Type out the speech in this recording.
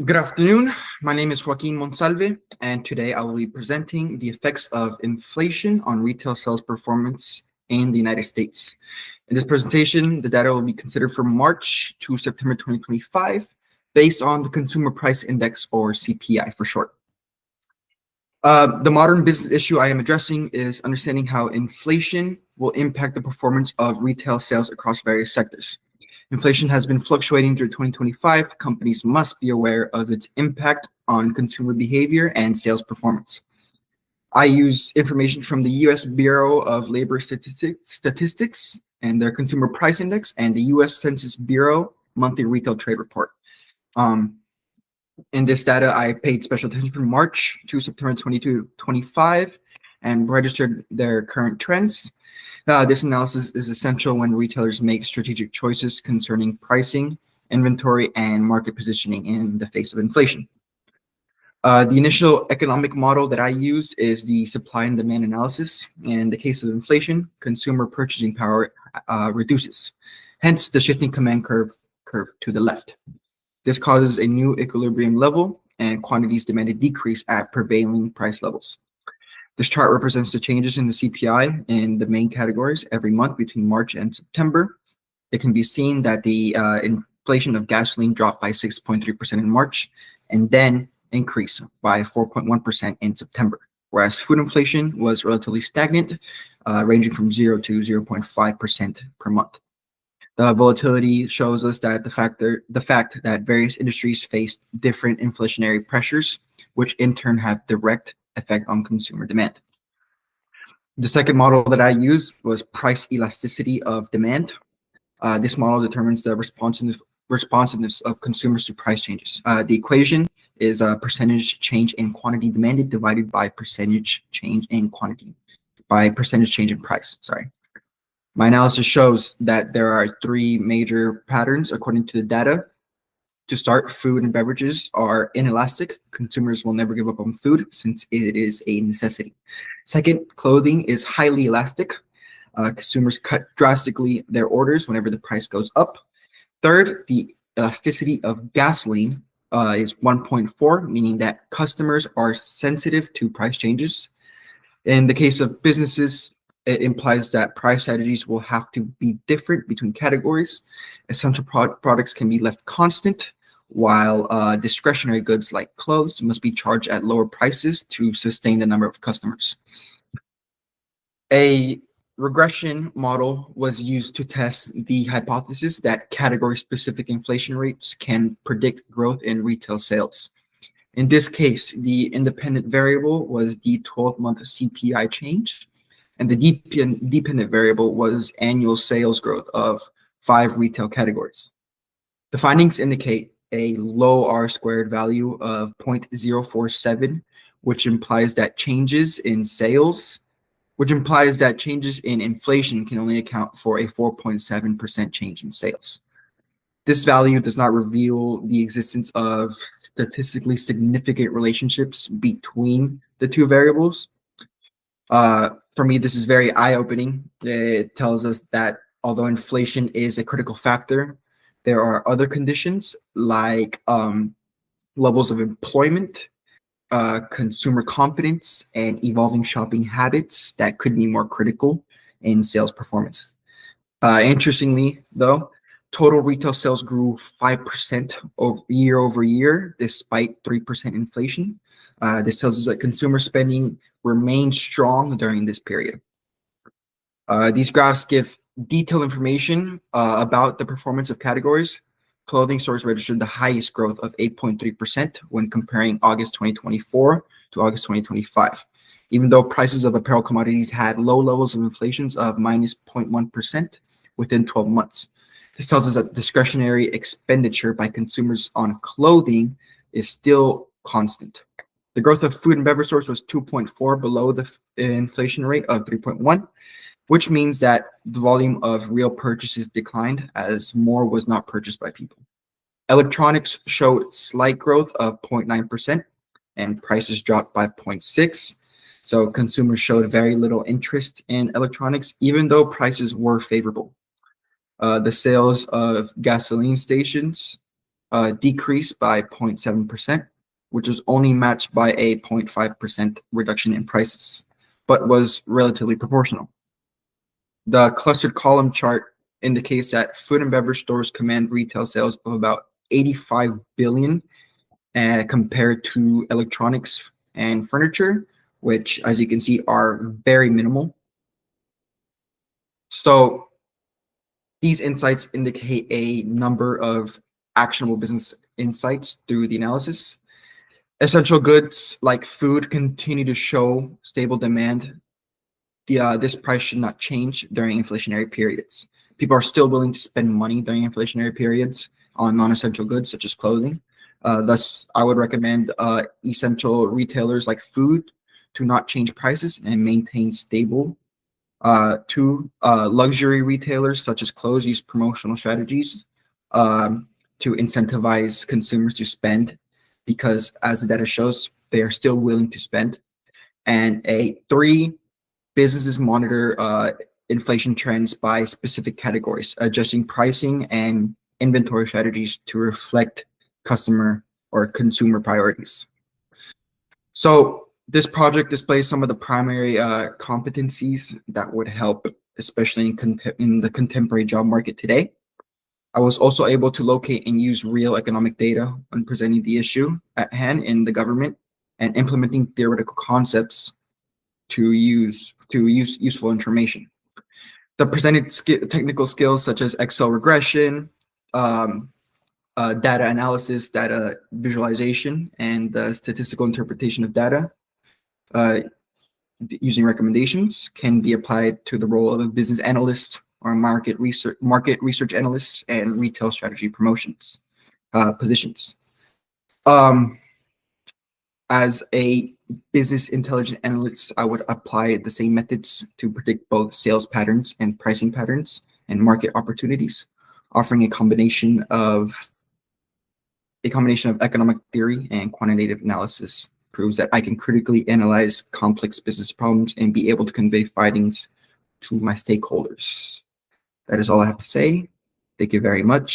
Good afternoon. My name is Joaquin Monsalve, and today I will be presenting the effects of inflation on retail sales performance in the United States. In this presentation, the data will be considered from March to September 2025 based on the Consumer Price Index, or CPI for short. The modern business issue I am addressing is understanding how inflation will impact the performance of retail sales across various sectors. Inflation has been fluctuating through 2025. Companies must be aware of its impact on consumer behavior and sales performance. I use information from the U.S. Bureau of Labor Statistics and their Consumer Price Index and the U.S. Census Bureau Monthly Retail Trade Report. In this data, I paid special attention from March to September 2025 and registered their current trends. This analysis is essential when retailers make strategic choices concerning pricing, inventory, and market positioning in the face of inflation. The initial economic model that I use is the supply and demand analysis. In the case of inflation, consumer purchasing power reduces, hence the shifting command curve to the left. This causes a new equilibrium level and quantities demanded decrease at prevailing price levels. This chart represents the changes in the CPI in the main categories every month between March and September. It can be seen that the inflation of gasoline dropped by 6.3% in March and then increased by 4.1% in September, whereas food inflation was relatively stagnant, ranging from 0 to 0.5% per month. The volatility shows us that the fact that various industries face different inflationary pressures, which in turn have direct effect on consumer demand. The second model that I used was price elasticity of demand. This model determines the responsiveness of consumers to price changes. The equation is a percentage change in quantity demanded divided by percentage change in price. My analysis shows that there are three major patterns according to the data. To start, food and beverages are inelastic. Consumers will never give up on food since it is a necessity. Second, clothing is highly elastic. Consumers cut drastically their orders whenever the price goes up. Third, the elasticity of gasoline is 1.4, meaning that customers are sensitive to price changes. In the case of businesses, it implies that price strategies will have to be different between categories. Essential products can be left constant, while discretionary goods like clothes must be charged at lower prices to sustain the number of customers. A regression model was used to test the hypothesis that category-specific inflation rates can predict growth in retail sales. In this case, the independent variable was the 12-month CPI change, and the dependent variable was annual sales growth of 5 retail categories. The findings indicate a low R-squared value of 0.047, which implies that changes in inflation can only account for a 4.7% change in sales. This value does not reveal the existence of statistically significant relationships between the two variables. For me, this is very eye-opening. It tells us that although inflation is a critical factor, there are other conditions like levels of employment, consumer confidence, and evolving shopping habits that could be more critical in sales performance. Interestingly, though, total retail sales grew 5% year over year, despite 3% inflation. This tells us that consumer spending remained strong during this period. These graphs give detailed information about the performance of categories. Clothing stores registered the highest growth of 8.3% when comparing August 2024 to August 2025, even though prices of apparel commodities had low levels of inflation of minus 0.1% within 12 months. This tells us that discretionary expenditure by consumers on clothing is still constant. The growth of food and beverage stores was 2.4 below the inflation rate of 3.1, which means that the volume of real purchases declined as more was not purchased by people. Electronics showed slight growth of 0.9% and prices dropped by 0.6. So consumers showed very little interest in electronics, even though prices were favorable. The sales of gasoline stations decreased by 0.7%, which was only matched by a 0.5% reduction in prices, but was relatively proportional. The clustered column chart indicates that food and beverage stores command retail sales of about 85 billion compared to electronics and furniture, which, as you can see, are very minimal. So these insights indicate a number of actionable business insights through the analysis. Essential goods like food continue to show stable demand. This price should not change during inflationary periods. People are still willing to spend money during inflationary periods on non-essential goods such as clothing. Thus, I would recommend essential retailers like food to not change prices and maintain stable. Luxury retailers such as clothes use promotional strategies to incentivize consumers to spend, because as the data shows, they are still willing to spend. And three, businesses monitor inflation trends by specific categories, adjusting pricing and inventory strategies to reflect customer or consumer priorities. So this project displays some of the primary competencies that would help, especially in the contemporary job market today. I was also able to locate and use real economic data when presenting the issue at hand in the government and implementing theoretical concepts to use useful information. The presented technical skills such as Excel regression, data analysis, data visualization, and the statistical interpretation of data using recommendations can be applied to the role of a business analyst or market research analyst and retail strategy promotions positions. As a business intelligence analyst, I would apply the same methods to predict both sales patterns and pricing patterns and market opportunities, offering a combination of economic theory and quantitative analysis proves that I can critically analyze complex business problems and be able to convey findings to my stakeholders. That is all I have to say. Thank you very much.